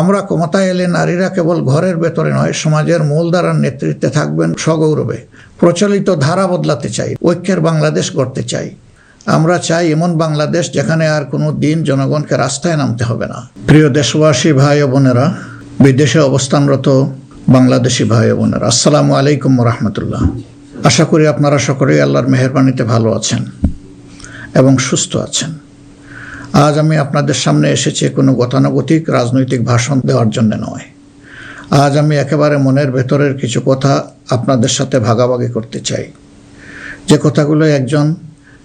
আমরা ক্ষমতায় এলে নারীরা কেবল ঘরের ভেতরে নয়, সমাজের মূলধারার নেতৃত্বে থাকবেন সগৌরবে। প্রচলিত ধারা বদলাতে চাই, ঐক্যের বাংলাদেশ গড়তে চাই। আমরা চাই এমন বাংলাদেশ যেখানে আর কোনো দিন জনগণকে রাস্তায় নামতে হবে না। প্রিয় দেশবাসী ভাই ও বোনেরা, বিদেশে অবস্থানরত বাংলাদেশি ভাই ও বোনেরা, আসসালামু আলাইকুম রহমতুল্লাহ। আশা করি আপনারা সকলেই আল্লাহর মেহেরবানিতে ভালো আছেন এবং সুস্থ আছেন। আজ আমি আপনাদের সামনে এসেছি কোনো গতানুগতিক রাজনৈতিক ভাষণ দেওয়ার জন্য নয়। আজ আমি একেবারে মনের ভেতরের কিছু কথা আপনাদের সাথে ভাগাভাগি করতে চাই, যে কথাগুলো একজন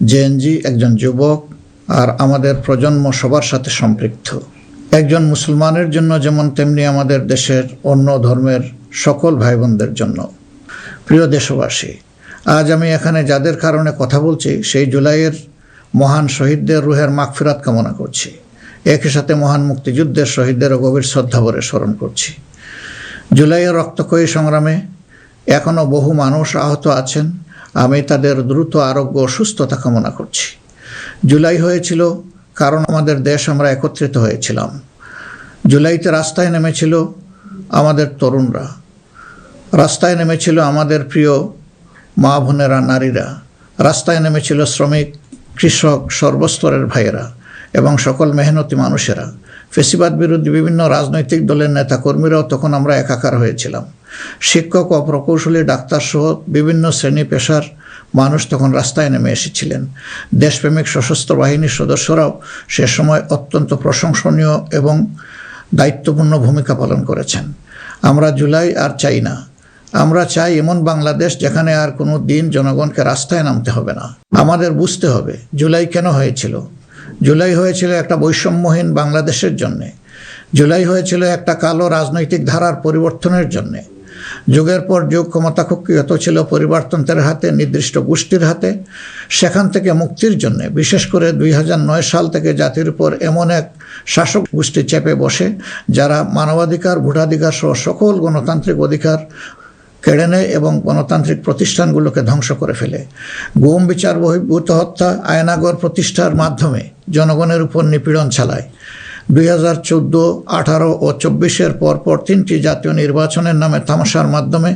জেএনজি, একজন যুবক আর আমাদের প্রজন্ম সবার সাথে সম্পৃক্ত। একজন মুসলমানের জন্য যেমন, তেমনি আমাদের দেশের অন্য ধর্মের সকল ভাই বোনদের জন্য। প্রিয় দেশবাসী, আজ আমি এখানে যাদের কারণে কথা বলছি, সেই জুলাইয়ের মহান শহীদদের রুহের মাগফিরাত কামনা করছি। একই সাথে মহান মুক্তিযুদ্ধের শহীদদেরও গভীর শ্রদ্ধাভরে স্মরণ করছি। জুলাইয়ের রক্তক্ষয়ী সংগ্রামে এখনও বহু মানুষ আহত আছেন। আমি তাদের দ্রুত আরোগ্য ও সুস্থতা কামনা করছি। জুলাই হয়েছিল কারণ আমাদের দেশ আমরা একত্রিত হয়েছিলাম। জুলাইতে রাস্তায় নেমেছিল আমাদের তরুণরা, রাস্তায় নেমেছিল আমাদের প্রিয় মা বোনেরা, নারীরা, রাস্তায় নেমেছিল শ্রমিক, কৃষক, সর্বস্তরের ভাইয়েরা এবং সকল মেহনতি মানুষেরা। ফেসিবাদ বিরোধী বিভিন্ন রাজনৈতিক দলের নেতাকর্মীরাও তখন আমরা একাকার হয়েছিলাম। শিক্ষক ও প্রকৌশলী, ডাক্তার সহ বিভিন্ন শ্রেণী পেশার মানুষ তখন রাস্তায় নেমে এসেছিলেন। দেশপ্রেমিক সশস্ত্র বাহিনীর সদস্যরাও সে সময় অত্যন্ত প্রশংসনীয় এবং দায়িত্বপূর্ণ ভূমিকা পালন করেছেন। আমরা জুলাই আর চাই না। আমরা চাই এমন বাংলাদেশ যেখানে আর কোনো দিন জনগণকে রাস্তায় নামতে হবে না। আমাদের বুঝতে হবে জুলাই কেন হয়েছিল। জুলাই হয়েছিল একটা বৈষম্যহীন বাংলাদেশের জন্যে। জুলাই হয়েছিল একটা কালো রাজনৈতিক ধারার পরিবর্তনের জন্যে। যুগের পর যুগ ক্ষমতা কুক্ষিগত ছিল পরিবারতন্ত্রের হাতে, নির্দিষ্ট গোষ্ঠীর হাতে। সেখান থেকে মুক্তির জন্যে, বিশেষ করে 2009 সাল থেকে জাতির উপর এমন এক শাসক গোষ্ঠী চেপে বসে, যারা মানবাধিকার, ভোটাধিকার সহ সকল গণতান্ত্রিক অধিকার কেড়ে নেয় এবং গণতান্ত্রিক প্রতিষ্ঠানগুলোকে ধ্বংস করে ফেলে। গুম, বিচার বহির্ভূত হত্যা, আয়নাগর প্রতিষ্ঠার মাধ্যমে জনগণের উপর নিপীড়ন চালায়। 2014, 18 ও 24-এর পরপর 3টি জাতীয় নির্বাচনের নামে তামাশার মাধ্যমে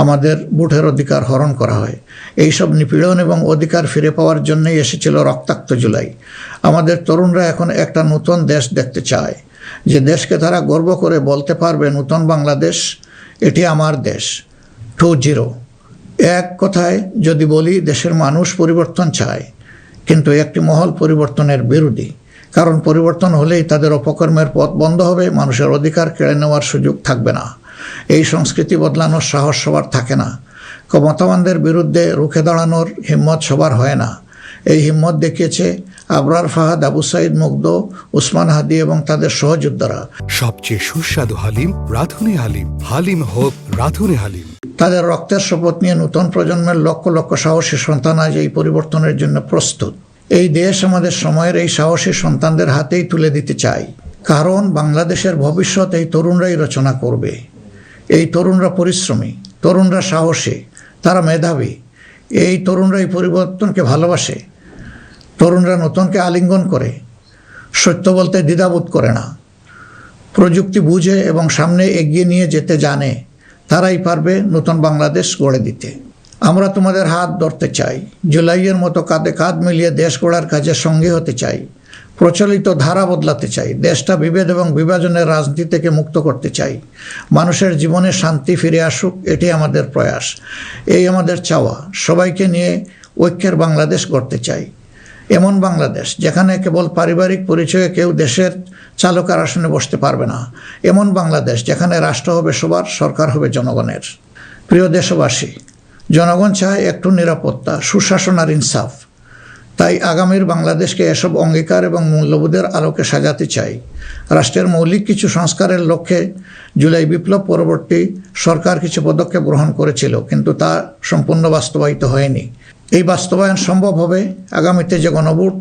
আমাদের ভোটের অধিকার হরণ করা হয়। এইসব নিপীড়ন এবং অধিকার ফিরে পাওয়ার জন্যই এসেছিল রক্তাক্ত জুলাই। আমাদের তরুণরা এখন একটা নতুন দেশ দেখতে চায়, যে দেশকে তারা গর্ব করে বলতে পারবে, নতুন বাংলাদেশ, এটি আমার দেশ 2.0। এক কথায় যদি বলি, দেশের মানুষ পরিবর্তন চায়, কিন্তু একটি মহল পরিবর্তনের বিরোধী। কারণ পরিবর্তন হলেই তাদের অপকর্মের পথ বন্ধ হবে, মানুষের অধিকার কেড়ে নেওয়ার সুযোগ থাকবে না। এই সংস্কৃতি বদলানোর সাহস সবার থাকে না। ক্ষমতাবানদের বিরুদ্ধে রুখে দাঁড়ানোর হিম্মত সবার হয় না। এই হিম্মত দেখিয়েছে আবরার ফাহাদ, আবু সাইদ মুগ্ধ, উসমান হাদি এবং তাদের সহযোদ্ধারা। সবচেয়ে সুস্বাদু হালিম রাঁধুনি হালিম। হালিম হোক রাঁধুনি হালিম। তাদের রক্তের শপথ নিয়ে নতুন প্রজন্মের লক্ষ লক্ষ সাহসী সন্তান আজ এই পরিবর্তনের জন্য প্রস্তুত। এই দেশ আমাদের সময়ের এই সাহসী সন্তানদের হাতেই তুলে দিতে চাই। কারণ বাংলাদেশের ভবিষ্যৎ এই তরুণরাই রচনা করবে। এই তরুণরা পরিশ্রমী, তরুণরা সাহসী, তারা মেধাবী। এই তরুণরা এই পরিবর্তনকে ভালোবাসে। তরুণরা নতুনকে আলিঙ্গন করে, সত্য বলতে দ্বিধাবোধ করে না, প্রযুক্তি বুঝে এবং সামনে এগিয়ে নিয়ে যেতে জানে। তারাই পারবে নতুন বাংলাদেশ গড়ে দিতে। আমরা তোমাদের হাত ধরতে চাই। জুলাইয়ের মতো কাঁধে কাঁধ মিলিয়ে দেশ গড়ার কাজে সঙ্গী হতে চাই। প্রচলিত ধারা বদলাতে চাই। দেশটা বিভেদ এবং বিভাজনের রাজনীতি থেকে মুক্ত করতে চাই। মানুষের জীবনে শান্তি ফিরে আসুক, এটি আমাদের প্রয়াস, এই আমাদের চাওয়া। সবাইকে নিয়ে ঐক্যের বাংলাদেশ গড়তে চাই। এমন বাংলাদেশ যেখানে কেবল পারিবারিক পরিচয়ে কেউ দেশের চালকের আসনে বসতে পারবে না। এমন বাংলাদেশ যেখানে রাষ্ট্র হবে সবার, সরকার হবে জনগণের। প্রিয় দেশবাসী, জনগণ চায় একটু নিরাপত্তা, সুশাসন আর ইনসাফ। তাই আগামীর বাংলাদেশকে এসব অঙ্গীকার এবং মূল্যবোধের আলোকে সাজাতে চাই। রাষ্ট্রের মৌলিক কিছু সংস্কারের লক্ষ্যে জুলাই বিপ্লব পরবর্তী সরকার কিছু পদক্ষেপ গ্রহণ করেছিল, কিন্তু তা সম্পূর্ণ বাস্তবায়িত হয়নি। এই বাস্তবায়ন সম্ভব হবে আগামীতে যে গণভোট,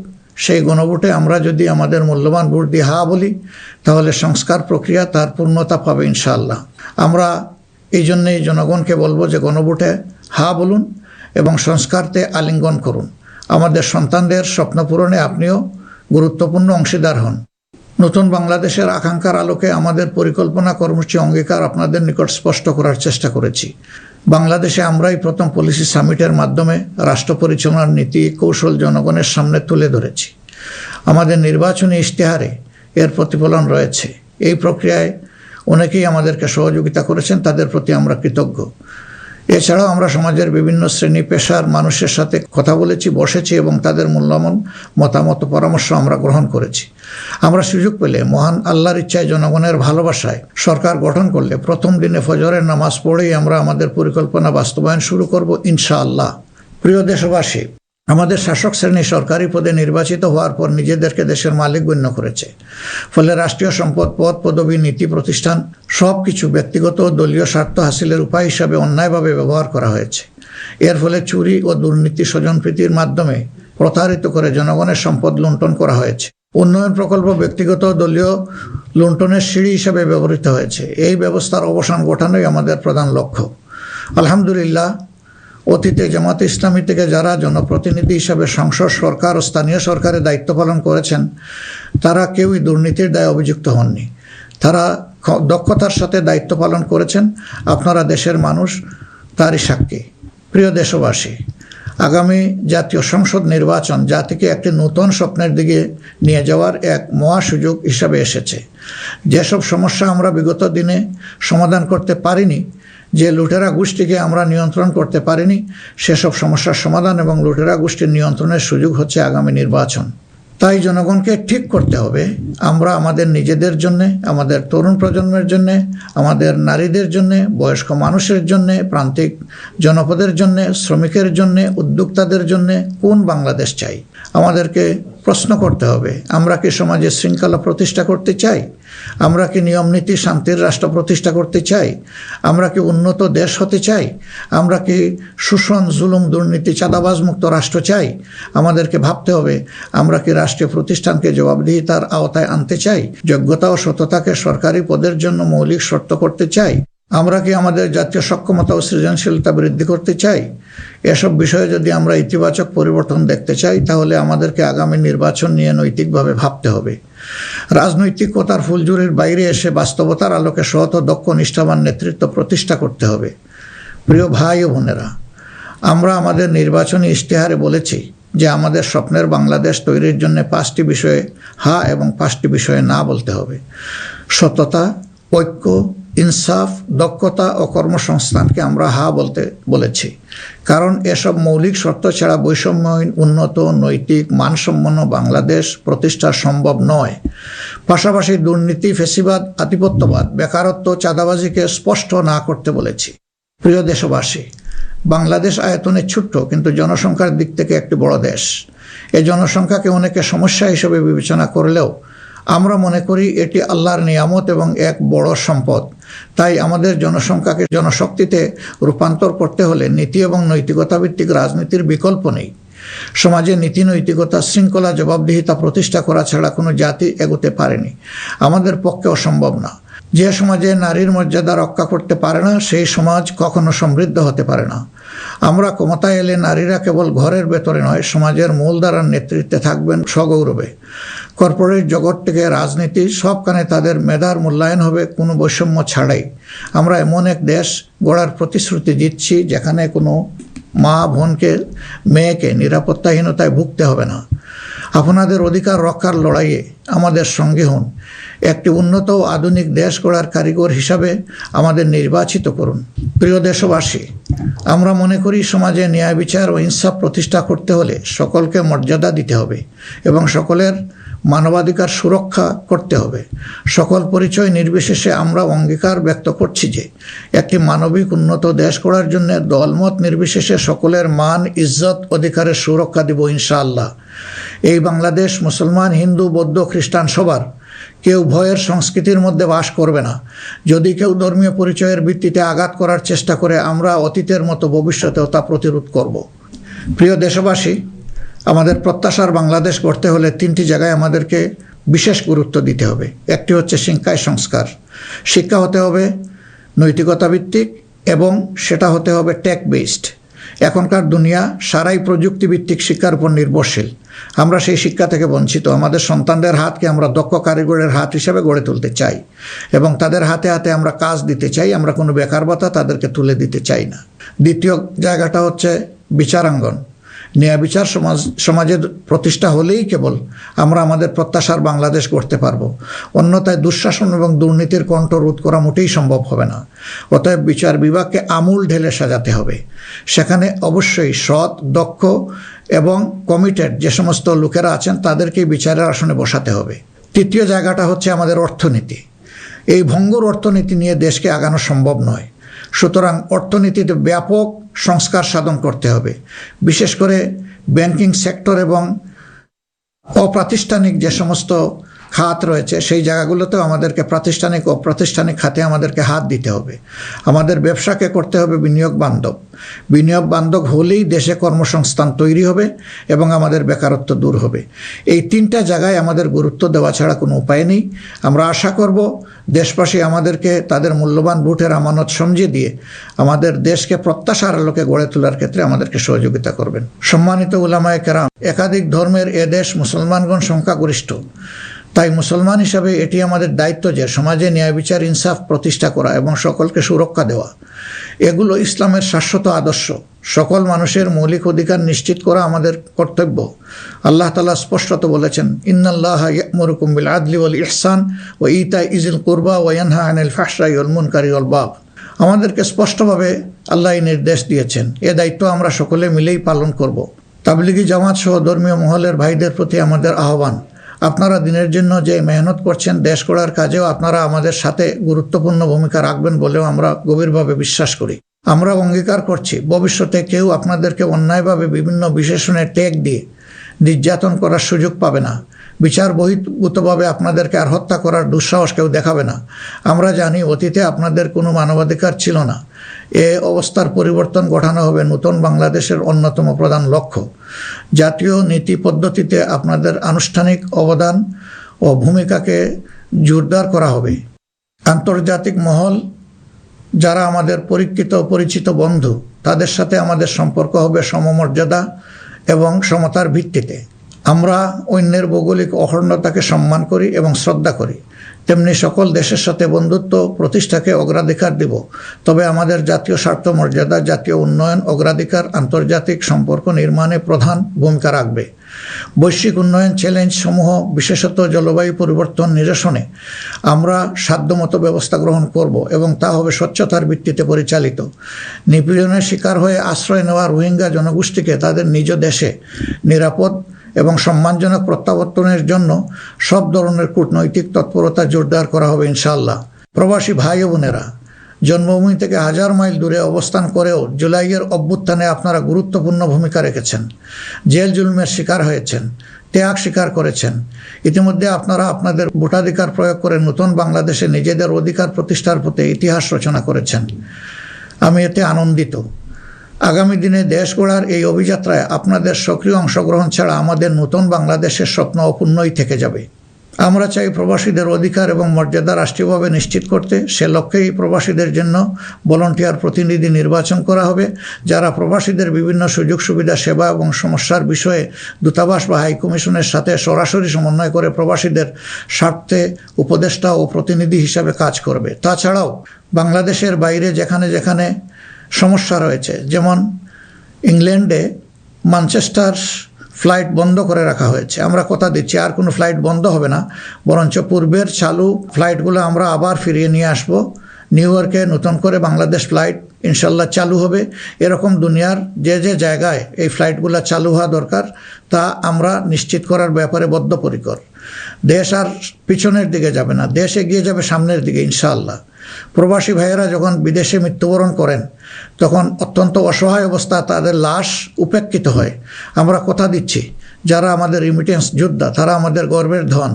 সেই গণভোটে আমরা যদি আমাদের মূল্যবান ভোট দিয়ে হা বলি, তাহলে সংস্কার প্রক্রিয়া তার পূর্ণতা পাবে ইনশাআল্লাহ। আমরা এই জন্যেই জনগণকে বলবো যে গণভোটে হা বলুন এবং সংস্কারতে আলিঙ্গন করুন। আমাদের সন্তানদের স্বপ্ন পূরণে আপনিও গুরুত্বপূর্ণ অংশীদার হন। নতুন বাংলাদেশের আকাঙ্ক্ষার আলোকে আমাদের পরিকল্পনা কর্মসূচি অঙ্গীকার আপনাদের নিকট স্পষ্ট করার চেষ্টা করেছি। বাংলাদেশে আমরাই প্রথম পলিসি সামিটের মাধ্যমে রাষ্ট্র পরিচালনার নীতি কৌশল জনগণের সামনে তুলে ধরেছি। আমাদের নির্বাচনী ইশতেহারে এর প্রতিফলন রয়েছে। এই প্রক্রিয়ায় অনেকেই আমাদেরকে সহযোগিতা করেছেন, তাদের প্রতি আমরা কৃতজ্ঞ। এছাড়াও আমরা সমাজের বিভিন্ন শ্রেণী পেশার মানুষের সাথে কথা বলেছি, বসেছি এবং তাদের মূল্যবান মতামত পরামর্শ আমরা গ্রহণ করেছি। আমরা সুযোগ পেলে মহান আল্লাহর ইচ্ছায় জনগণের ভালোবাসায় সরকার গঠন করলে প্রথম দিনে ফজরের নামাজ পড়েই আমরা আমাদের পরিকল্পনা বাস্তবায়ন শুরু করব ইনশাআল্লাহ। প্রিয় দেশবাসী, আমাদের শাসক শ্রেণী সরকারি পদে নির্বাচিত হওয়ার পর নিজেদেরকে দেশের মালিক গণ্য করেছে। ফলে রাষ্ট্রীয় সম্পদ, পদ, পদবি, নীতি, প্রতিষ্ঠান সব কিছু ব্যক্তিগত ও দলীয় স্বার্থ হাসিলের উপায় হিসাবে অন্যায়ভাবে ব্যবহার করা হয়েছে। এর ফলে চুরি ও দুর্নীতি, স্বজনপ্রীতির মাধ্যমে প্রতারিত করে জনগণের সম্পদ লুণ্ঠন করা হয়েছে। উন্নয়ন প্রকল্প ব্যক্তিগত ও দলীয় লুণ্ঠনের সিঁড়ি হিসাবে ব্যবহৃত হয়েছে। এই ব্যবস্থার অবসান ঘটানোই আমাদের প্রধান লক্ষ্য। আলহামদুলিল্লাহ, অতীতে জামাতে ইসলামী থেকে যারা জনপ্রতিনিধি হিসাবে সংসদ, সরকার ও স্থানীয় সরকারে দায়িত্ব পালন করেছেন, তারা কেউই দুর্নীতির দায়ে অভিযুক্ত হননি। তারা দক্ষতার সাথে দায়িত্ব পালন করেছেন। আপনারা দেশের মানুষ, তারই সাক্ষী। প্রিয় দেশবাসী, আগামী জাতীয় সংসদ নির্বাচন জাতিকে একটি নতুন স্বপ্নের দিকে নিয়ে যাওয়ার এক মহা সুযোগ হিসাবে এসেছে। যেসব সমস্যা আমরা বিগত দিনে সমাধান করতে পারিনি, যে লুটেরা গোষ্ঠীকে আমরা নিয়ন্ত্রণ করতে পারিনি, সেসব সমস্যার সমাধান এবং লুটেরা গোষ্ঠীর নিয়ন্ত্রণের সুযোগ হচ্ছে আগামী নির্বাচন। তাই জনগণকে ঠিক করতে হবে, আমরা আমাদের নিজেদের জন্যে, আমাদের তরুণ প্রজন্মের জন্যে, আমাদের নারীদের জন্যে, বয়স্ক মানুষের জন্যে, প্রান্তিক জনপদের জন্যে, শ্রমিকের জন্যে, উদ্যোক্তাদের জন্যে কোন বাংলাদেশ চাই। আমাদেরকে প্রশ্ন করতে হবে, আমরা কি সমাজে শৃঙ্খলা প্রতিষ্ঠা করতে চাই? আমরা কি নিয়মনীতি, শান্তির রাষ্ট্র প্রতিষ্ঠা করতে চাই? আমরা কি উন্নত দেশ হতে চাই? আমরা কি শোষণ, জুলুম, দুর্নীতি, চাঁদাবাজ মুক্ত রাষ্ট্র চাই? আমাদেরকে ভাবতে হবে, আমরা কি রাষ্ট্রীয় প্রতিষ্ঠানকে জবাবদিহিতার আওতায় আনতে চাই? যোগ্যতা ও সততাকে সরকারি পদের জন্য মৌলিক শর্ত করতে চাই? আমরা কি আমাদের জাতীয় সক্ষমতা ও সৃজনশীলতা বৃদ্ধি করতে চাই? এসব বিষয়ে যদি আমরা ইতিবাচক পরিবর্তন দেখতে চাই, তাহলে আমাদেরকে আগামী নির্বাচন নিয়ে নৈতিকভাবে ভাবতে হবে। রাজনৈতিকতার ফুলঝুরির বাইরে এসে বাস্তবতার আলোকে সৎ ও দক্ষ নিষ্ঠাবান নেতৃত্ব প্রতিষ্ঠা করতে হবে। প্রিয় ভাই ও বোনেরা, আমরা আমাদের নির্বাচনী ইশতেহারে বলেছি যে আমাদের স্বপ্নের বাংলাদেশ তৈরির জন্য 5টি বিষয়ে হা এবং 5টি বিষয়ে না বলতে হবে। সততা, ঐক্য, ইনসাফ, দক্ষতা ও কর্মসংস্থানকে আমরা হা বলতে বলেছি, কারণ এসব মৌলিক শর্ত ছাড়া বৈষম্যহীন, উন্নত, নৈতিক, মানসম্পন্ন বাংলাদেশ প্রতিষ্ঠা সম্ভব নয়। পাশাপাশি দুর্নীতি, ফ্যাসিবাদ, আধিপত্যবাদ, বেকারত্ব, চাঁদাবাজিকে স্পষ্ট না করতে বলেছি। প্রিয় দেশবাসী, বাংলাদেশ আয়তনে ছোট্ট কিন্তু জনসংখ্যার দিক থেকে একটি বড় দেশ। এই জনসংখ্যাকে অনেকে সমস্যা হিসেবে বিবেচনা করলেও আমরা মনে করি এটি আল্লাহর নিয়ামত এবং এক বড় সম্পদ। তাই আমাদের জনসংখ্যাকে জনশক্তিতে রূপান্তর করতে হলে নীতি এবং নৈতিকতা ভিত্তিক রাজনীতির বিকল্প নেই। সমাজে নীতি, নৈতিকতা, শৃঙ্খলা, জবাবদিহিতা প্রতিষ্ঠা করা ছাড়া কোনো জাতি এগোতে পারেনি, আমাদের পক্ষে অসম্ভব না। যে সমাজে নারীর মর্যাদা রক্ষা করতে পারে না, সেই সমাজ কখনো সমৃদ্ধ হতে পারে না। আমরা ক্ষমতায় এলে নারীরা কেবল ঘরের ভেতরে নয়, সমাজের মূলধারার নেতৃত্বে থাকবেন সগৌরবে। কর্পোরেট জগৎ থেকে রাজনীতি সবখানে তাদের মেধার মূল্যায়ন হবে কোনো বৈষম্য ছাড়াই। আমরা এমন এক দেশ গড়ার প্রতিশ্রুতি দিচ্ছি যেখানে কোনো মা, বোনকে, মেয়েকে নিরাপত্তাহীনতায় ভুগতে হবে না। আপনাদের অধিকার রক্ষার লড়াইয়ে আমাদের সঙ্গে হন। একটি উন্নত ও আধুনিক দেশ গড়ার কারিগর হিসাবে আমাদের নির্বাচিত করুন। প্রিয় দেশবাসী, আমরা মনে করি সমাজে ন্যায় বিচার ও ইনসাফ প্রতিষ্ঠা করতে হলে সকলকে মর্যাদা দিতে হবে এবং সকলের মানবাধিকার সুরক্ষা করতে হবে। সকল পরিচয় নির্বিশেষে আমরা অঙ্গীকার ব্যক্ত করছি যে একটি মানবিক উন্নত দেশ গড়ার জন্য দলমত নির্বিশেষে সকলের মান, ইজ্জত, অধিকারের সুরক্ষা দিব ইনশাআল্লাহ। এই বাংলাদেশ মুসলমান, হিন্দু, বৌদ্ধ, খ্রিস্টান সবার। কেউ ভয়ের সংস্কৃতির মধ্যে বাস করবে না। যদি কেউ ধর্মীয় পরিচয়ের ভিত্তিতে আঘাত করার চেষ্টা করে, আমরা অতীতের মতো ভবিষ্যতেও তা প্রতিরোধ করব। প্রিয় দেশবাসী, আমাদের প্রত্যাশার বাংলাদেশ গড়তে হলে 3টি জায়গায় আমাদেরকে বিশেষ গুরুত্ব দিতে হবে। একটি হচ্ছে শিক্ষায় সংস্কার। শিক্ষা হতে হবে নৈতিকতা ভিত্তিক এবং সেটা হতে হবে টেক বেসড। এখনকার দুনিয়া সারাই প্রযুক্তিভিত্তিক শিক্ষার উপর নির্ভরশীল। আমরা সেই শিক্ষা থেকে বঞ্চিত। আমাদের সন্তানদের হাতকে আমরা দক্ষ কারিগরের হাত হিসেবে গড়ে তুলতে চাই এবং তাদের হাতে হাতে আমরা কাজ দিতে চাই। আমরা কোনো বেকার ভাতা তাদেরকে তুলে দিতে চাই না। দ্বিতীয় জায়গাটা হচ্ছে বিচারাঙ্গন। ন্যায় বিচার সমাজের প্রতিষ্ঠা হলেই কেবল আমরা আমাদের প্রত্যাশার বাংলাদেশ গড়তে পারবো। অন্যথায় দুঃশাসন এবং দুর্নীতির কণ্ঠ রোধ করা মোটেই সম্ভব হবে না। অতএব বিচার বিভাগকে আমূল ঢেলে সাজাতে হবে। সেখানে অবশ্যই সৎ, দক্ষ এবং কমিটেড যে সমস্ত লোকেরা আছেন তাদেরকেই বিচারের আসনে বসাতে হবে। তৃতীয় জায়গাটা হচ্ছে আমাদের অর্থনীতি। এই ভঙ্গুর অর্থনীতি নিয়ে দেশকে আগানো সম্ভব নয়। সুতরাং অর্থনীতিতে ব্যাপক সংস্কার সাধন করতে হবে। বিশেষ করে ব্যাংকিং সেক্টর এবং অপ্রাতিষ্ঠানিক যে সমস্ত খাত রয়েছে সেই জায়গাগুলোতেও আমাদেরকে প্রাতিষ্ঠানিক ও অপ্রাতিষ্ঠানিক খাতে আমাদেরকে হাত দিতে হবে। আমাদের ব্যবসাকে করতে হবে বিনিয়োগ বান্ধব। বিনিয়োগ বান্ধব হলেই দেশে কর্মসংস্থান তৈরি হবে এবং আমাদের বেকারত্ব দূর হবে। এই তিনটা জায়গায় আমাদের গুরুত্ব দেওয়া ছাড়া কোনো উপায় নেই। আমরা আশা করব দেশবাসী আমাদেরকে তাদের মূল্যবান ভোটের আমানত সমঝে দিয়ে আমাদের দেশকে প্রত্যাশার আলোকে গড়ে তোলার ক্ষেত্রে আমাদেরকে সহযোগিতা করবেন। সম্মানিত উলামায়ে কেরাম, একাধিক ধর্মের এ দেশ মুসলমানগণ সংখ্যাগরিষ্ঠ। তাই মুসলমান হিসাবে এটি আমাদের দায়িত্ব যে সমাজে ন্যায় বিচার ইনসাফ প্রতিষ্ঠা করা এবং সকলকে সুরক্ষা দেওয়া। এগুলো ইসলামের শাশ্বত আদর্শ। সকল মানুষের মৌলিক অধিকার নিশ্চিত করা আমাদের কর্তব্য। আল্লাহ তাআলা স্পষ্টত বলেছেন, ইন্নাল্লাহা ইয়া'মুরুকুম বিল আদলি ওয়াল ইহসান ওয়া ইতা'i যিল কুরবা ওয়া ইয়ানহা আনিল ফাহশাই ওয়াল মুনকারি ওয়াল বাগ। আমাদেরকে স্পষ্টভাবে আল্লাহ নির্দেশ দিয়েছেন। এ দায়িত্ব আমরা সকলে মিলেই পালন করব। তাবলিগি জামাত সহ ধর্মীয় মহলের ভাইদের প্রতি আমাদের আহ্বান, আপনারা দিনের জন্য যে মেহনত করছেন, দেশ গড়ার কাজেও আপনারা আমাদের সাথে গুরুত্বপূর্ণ ভূমিকা রাখবেন বলেও আমরা গভীরভাবে বিশ্বাস করি। আমরা অঙ্গীকার করছি ভবিষ্যতে কেউ আপনাদেরকে অন্যায়ভাবে বিভিন্ন বিশেষণের ট্যাগ দিয়ে নির্যাতন করার সুযোগ পাবে না। বিচার বহির্ভূতভাবে আপনাদেরকে আর হত্যা করার দুঃসাহস কেউ দেখাবে না। আমরা জানি অতীতে আপনাদের কোনো মানবাধিকার ছিল না। এ অবস্থার পরিবর্তন ঘটানো হবে নতুন বাংলাদেশের অন্যতম প্রধান লক্ষ্য। জাতীয় নীতি পদ্ধতিতে আপনাদের আনুষ্ঠানিক অবদান ও ভূমিকাকে জোরদার করা হবে। আন্তর্জাতিক মহল যারা আমাদের পরীক্ষিত পরিচিত বন্ধু, তাদের সাথে আমাদের সম্পর্ক হবে সমমর্যাদা এবং সমতার ভিত্তিতে। আমরা অন্যের ভৌগোলিক অখণ্ডতাকে সম্মান করি এবং শ্রদ্ধা করি, তেমনি সকল দেশের সাথে বন্ধুত্ব প্রতিষ্ঠাকে অগ্রাধিকার দেব। তবে আমাদের জাতীয় স্বার্থ মর্যাদা, জাতীয় উন্নয়ন, অগ্রাধিকার আন্তর্জাতিক সম্পর্ক নির্মাণে প্রধান ভূমিকা রাখবে। বৈশ্বিক উন্নয়ন চ্যালেঞ্জ সমূহ, বিশেষত জলবায়ু পরিবর্তন নিরসনে আমরা সাধ্যমতো ব্যবস্থা গ্রহণ করব এবং তা হবে স্বচ্ছতার ভিত্তিতে পরিচালিত। নিপীড়নের শিকার হয়ে আশ্রয় নেওয়া রোহিঙ্গা জনগোষ্ঠীকে তাদের নিজ দেশে নিরাপদ এবং সম্মানজনক প্রত্যাবর্তনের জন্য সব ধরনের কূটনৈতিক তৎপরতা জোরদার করা হবে ইনশাআল্লাহ। প্রবাসী ভাই ও বোনেরা, জন্মভূমি থেকে 1000 মাইল দূরে অবস্থান করেও জুলাইয়ের অভ্যুত্থানে আপনারা গুরুত্বপূর্ণ ভূমিকা রেখেছেন। জেল জুলুমের শিকার হয়েছেন, ত্যাগ স্বীকার করেছেন। ইতিমধ্যে আপনারা আপনাদের ভোটাধিকার প্রয়োগ করে নতুন বাংলাদেশে নিজেদের অধিকার প্রতিষ্ঠার পথে ইতিহাস রচনা করেছেন। আমি এতে আনন্দিত। আগামী দিনে দেশ গড়ার এই অভিযাত্রায় আপনাদের সক্রিয় অংশগ্রহণ ছাড়া আমাদের নতুন বাংলাদেশের স্বপ্ন অপূর্ণই থেকে যাবে। আমরা চাই প্রবাসীদের অধিকার এবং মর্যাদা রাষ্ট্রীয়ভাবে নিশ্চিত করতে। সে লক্ষ্যেই প্রবাসীদের জন্য ভলান্টিয়ার প্রতিনিধি নির্বাচন করা হবে, যারা প্রবাসীদের বিভিন্ন সুযোগ সুবিধা, সেবা এবং সমস্যার বিষয়ে দূতাবাস বা হাইকমিশনের সাথে সরাসরি সমন্বয় করে প্রবাসীদের স্বার্থে উপদেষ্টা ও প্রতিনিধি হিসাবে কাজ করবে। তাছাড়াও বাংলাদেশের বাইরে যেখানে যেখানে সমস্যা রয়েছে, যেমন ইংল্যান্ডে ম্যানচেস্টার ফ্লাইট বন্ধ করে রাখা হয়েছে, আমরা কথা দিচ্ছি আর কোনো ফ্লাইট বন্ধ হবে না, বরঞ্চ পূর্বের চালু ফ্লাইটগুলো আমরা আবার ফিরিয়ে নিয়ে আসব। নিউ ইয়র্কে নতুন করে বাংলাদেশ ফ্লাইট ইনশাল্লাহ চালু হবে। এরকম দুনিয়ার যে যে জায়গায় এই ফ্লাইটগুলো চালু হওয়া দরকার তা আমরা নিশ্চিত করার ব্যাপারে বদ্ধপরিকর। দেশ আর পিছনের দিকে যাবে না, দেশ এগিয়ে যাবে সামনের দিকে ইনশাআল্লাহ। প্রবাসী ভাইয়েরা যখন বিদেশে মৃত্যুবরণ করেন তখন অত্যন্ত অসহায় অবস্থা তাদের লাশ উপেক্ষিত হয়। আমরা কথা দিচ্ছি যারা আমাদের রিমিটেন্স যোদ্ধা তারা আমাদের গর্বের ধন।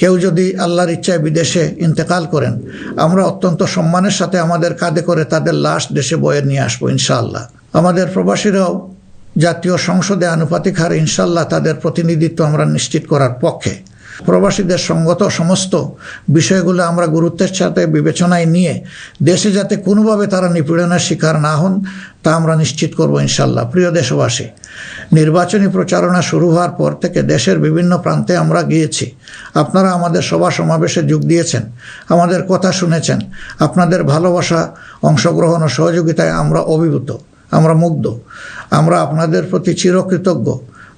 কেউ যদি আল্লাহর ইচ্ছায় বিদেশে ইন্তেকাল করেন, আমরা অত্যন্ত সম্মানের সাথে আমাদের কাঁধে করে তাদের লাশ দেশে বয়ে নিয়ে আসবো ইনশাআল্লাহ। আমাদের প্রবাসীরাও জাতীয় সংসদে আনুপাতিক হারে ইনশাআল্লাহ তাদের প্রতিনিধিত্ব আমরা নিশ্চিত করার পক্ষে। প্রবাসীদের সঙ্গত সমস্ত বিষয়গুলো আমরা গুরুত্বের সাথে বিবেচনায় নিয়ে দেশে যাতে কোনোভাবে তারা নিপীড়নের শিকার না হন তা আমরা নিশ্চিত করব ইনশাল্লাহ। প্রিয় দেশবাসী, নির্বাচনী প্রচারণা শুরু হওয়ার পর থেকে দেশের বিভিন্ন প্রান্তে আমরা গিয়েছি। আপনারা আমাদের সভা সমাবেশে যোগ দিয়েছেন, আমাদের কথা শুনেছেন। আপনাদের ভালোবাসা, অংশগ্রহণ ও সহযোগিতায় আমরা অভিভূত, আমরা মুগ্ধ। আমরা আপনাদের প্রতি চিরকৃতজ্ঞ।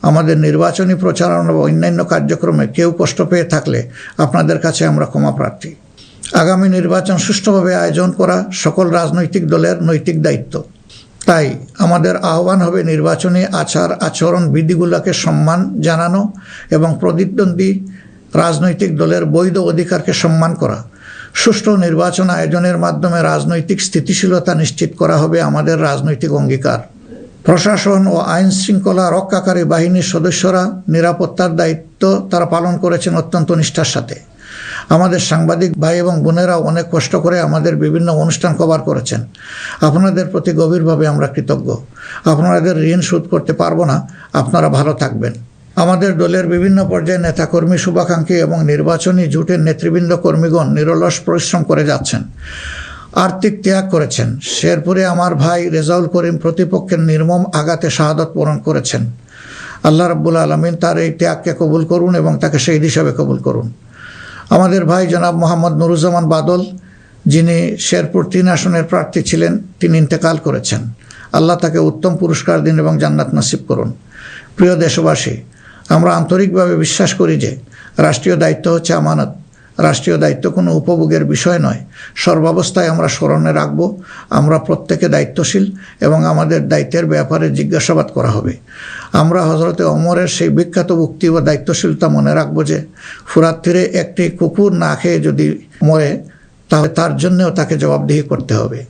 আমাদের নির্বাচনী প্রচারণা বা অন্যান্য কার্যক্রমে কেউ কষ্ট পেয়ে থাকলে আপনাদের কাছে আমরা ক্ষমা প্রার্থী। আগামী নির্বাচন সুষ্ঠুভাবে আয়োজন করা সকল রাজনৈতিক দলের নৈতিক দায়িত্ব। তাই আমাদের আহ্বান হবে নির্বাচনী আচরণ বিধিগুলোকে সম্মান জানানো এবং প্রতিদ্বন্দ্বী রাজনৈতিক দলের বৈধ অধিকারকে সম্মান করা। সুষ্ঠু নির্বাচন আয়োজনের মাধ্যমে রাজনৈতিক স্থিতিশীলতা নিশ্চিত করা হবে আমাদের রাজনৈতিক অঙ্গীকার। প্রশাসন ও আইন শৃঙ্খলা রক্ষাকারী বাহিনীর সদস্যরা নিরাপত্তার দায়িত্ব তারা পালন করেছেন অত্যন্ত নিষ্ঠার সাথে। আমাদের সাংবাদিক ভাই এবং বোনেরাও অনেক কষ্ট করে আমাদের বিভিন্ন অনুষ্ঠান কভার করেছেন। আপনাদের প্রতি গভীরভাবে আমরা কৃতজ্ঞ। আপনাদের ঋণ শোধ করতে পারবো না, আপনারা ভালো থাকবেন। আমাদের দলের বিভিন্ন পর্যায়ে নেতাকর্মী, শুভাকাঙ্ক্ষী এবং নির্বাচনী জোটের নেতৃবৃন্দ কর্মীগণ নিরলস পরিশ্রম করে যাচ্ছেন, আর্থিক ত্যাগ করেছেন। শেরপুরে আমার ভাই রেজাউল করিম প্রতিপক্ষের নির্মম আঘাতে শাহাদত বরণ করেছেন। আল্লাহ রাব্বুল আলামিন তার এই ত্যাগকে কবুল করুন এবং তাকে শহীদ হিসাবে কবুল করুন। আমাদের ভাই জনাব মোহাম্মদ নুরুজ্জামান বাদল, যিনি শেরপুর 3 আসনের প্রার্থী ছিলেন, তিনি ইন্তেকাল করেছেন। আল্লাহ তাকে উত্তম পুরস্কার দিন এবং জান্নাত নসিব করুন। প্রিয় দেশবাসী, আমরা আন্তরিকভাবে বিশ্বাস করি যে রাষ্ট্রীয় দায়িত্ব হচ্ছে আমানত। রাষ্ট্রীয় দায়িত্ব কোনো উপভোগের বিষয় নয়। সর্বাবস্থায় আমরা স্মরণে রাখব আমরা প্রত্যেকে দায়িত্বশীল এবং আমাদের দায়িত্বের ব্যাপারে জিজ্ঞাসাবাদ করা হবে। আমরা হযরতে ওমরের সেই বিখ্যাত উক্তি ও দায়িত্বশীলতা মনে রাখব যে ফুরাত তীরে একটি কুকুর না খেয়ে যদি মরে তাহলে তার জন্যও তাকে জবাবদিহি করতে হবে।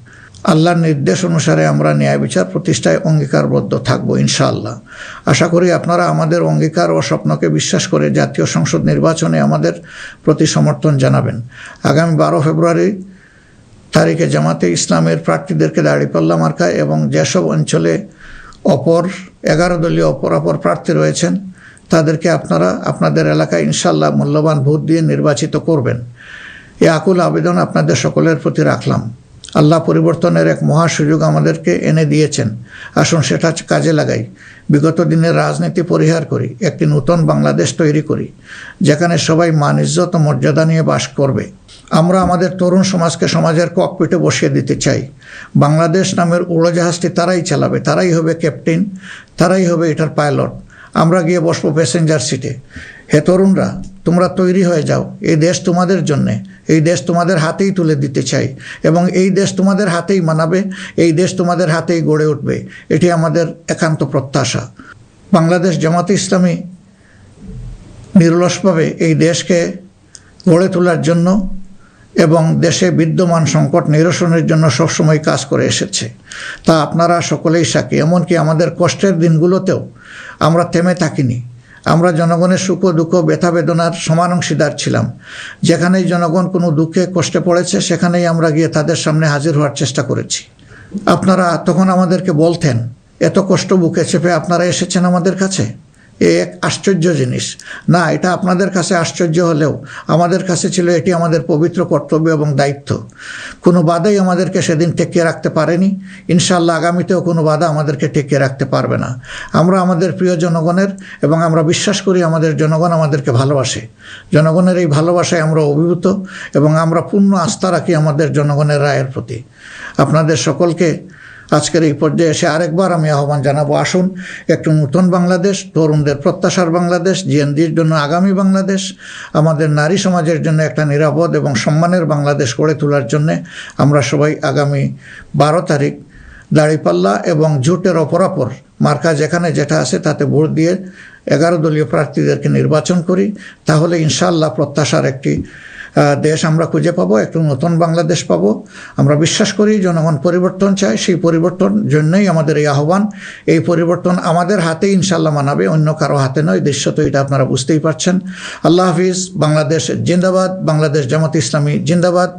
আল্লাহর নির্দেশ অনুসারে আমরা ন্যায় বিচার প্রতিষ্ঠায় অঙ্গীকারবদ্ধ থাকব ইনশাআল্লাহ। আশা করি আপনারা আমাদের অঙ্গীকার ও স্বপ্নকে বিশ্বাস করে জাতীয় সংসদ নির্বাচনে আমাদের প্রতি সমর্থন জানাবেন। আগামী 12 ফেব্রুয়ারি তারিখে জামাতে ইসলামের প্রার্থীদেরকে দাঁড়িপাল্লা মার্কায় এবং যেসব অঞ্চলে 11 দলীয় অপর প্রার্থী রয়েছেন তাদেরকে আপনারা আপনাদের এলাকায় ইনশাআল্লাহ মূল্যবান ভোট দিয়ে নির্বাচিত করবেন। এই আকুল আবেদন আপনাদের সকলের প্রতি রাখলাম। আল্লাহ পরিবর্তনের এক মহা সুযোগ আমাদেরকে এনে দিয়েছেন। আসুন সেটা কাজে লাগাই। বিগত দিনের রাজনীতি পরিহার করি, একটি নতুন বাংলাদেশ তৈরি করি যেখানে সবাই মান, ইজ্জত ও মর্যাদা নিয়ে বাস করবে। আমরা আমাদের তরুণ সমাজকে সমাজের ককপিটে বসিয়ে দিতে চাই। বাংলাদেশ নামের উড়োজাহাজটি তারাই চালাবে, তারাই হবে ক্যাপ্টেন, তারাই হবে এটার পাইলট। আমরা গিয়ে বসবো প্যাসেঞ্জার সিটে। হে তরুণরা, তোমরা তৈরি হয়ে যাও। এই দেশ তোমাদের জন্যে, এই দেশ তোমাদের হাতেই তুলে দিতে চাই এবং এই দেশ তোমাদের হাতেই মানাবে, এই দেশ তোমাদের হাতেই গড়ে উঠবে। এটি আমাদের একান্ত প্রত্যাশা। বাংলাদেশ জামাতে ইসলামী নিরলসভাবে এই দেশকে গড়ে তোলার জন্য এবং দেশে বিদ্যমান সংকট নিরসনের জন্য সবসময় কাজ করে এসেছে। তা আপনারা সকলেই সাক্ষী। এমনকি আমাদের কষ্টের দিনগুলোতেও আমরা থেমে থাকিনি। আমরা জনগণের সুখ দুঃখ, ব্যথা বেদনার সমান অংশীদার ছিলাম। যেখানেই জনগণ কোনো দুঃখে কষ্টে পড়েছে সেখানেই আমরা গিয়ে তাদের সামনে হাজির হওয়ার চেষ্টা করেছি। আপনারা তখন আমাদেরকে বলতেন, এত কষ্ট বুকে চেপে আপনারা এসেছেন আমাদের কাছে, এক আশ্চর্য জিনিস। না, এটা আপনাদের কাছে আশ্চর্য হলেও আমাদের কাছে ছিল এটি আমাদের পবিত্র কর্তব্য এবং দায়িত্ব। কোনো বাধাই আমাদেরকে সেদিন টেকিয়ে রাখতে পারেনি। ইনশাআল্লাহ আগামীতেও কোনো বাধা আমাদেরকে টেকিয়ে রাখতে পারবে না। আমরা আমাদের প্রিয় জনগণের এবং আমরা বিশ্বাস করি আমাদের জনগণ আমাদেরকে ভালোবাসে। জনগণের এই ভালোবাসায় আমরা অভিভূত এবং আমরা পূর্ণ আস্থা রাখি আমাদের জনগণের রায়ের প্রতি। আপনাদের সকলকে আজকের এই পর্যায়ে এসে আরেকবার আমি আহ্বান জানাবো, আসুন একটু নতুন বাংলাদেশ, তরুণদের প্রত্যাশার বাংলাদেশ, জিএনজির জন্য আগামী বাংলাদেশ, আমাদের নারী সমাজের জন্য একটা নিরাপদ এবং সম্মানের বাংলাদেশ গড়ে তোলার জন্যে আমরা সবাই আগামী 12 তারিখ দাঁড়িপাল্লা এবং জোটের অপরাপর মার্কা যেখানে যেটা আছে তাতে ভোট দিয়ে 11 দলীয় প্রার্থীদেরকে নির্বাচন করি। তাহলে ইনশাআল্লাহ প্রত্যাশার একটি দেশ আমরা খুঁজে পাবো, একটু নতুন বাংলাদেশ পাবো। আমরা বিশ্বাস করি জনগণ পরিবর্তন চায়, সেই পরিবর্তন জন্যই আমাদের এই আহ্বান। এই পরিবর্তন আমাদের হাতেই ইনশাআল্লাহ মানাবে, অন্য কারো হাতে নয়। দৃশ্য তো এটা আপনারা বুঝতেই পারছেন। আল্লাহ হাফিজ। বাংলাদেশ জিন্দাবাদ। বাংলাদেশ জামাত ইসলামী জিন্দাবাদ।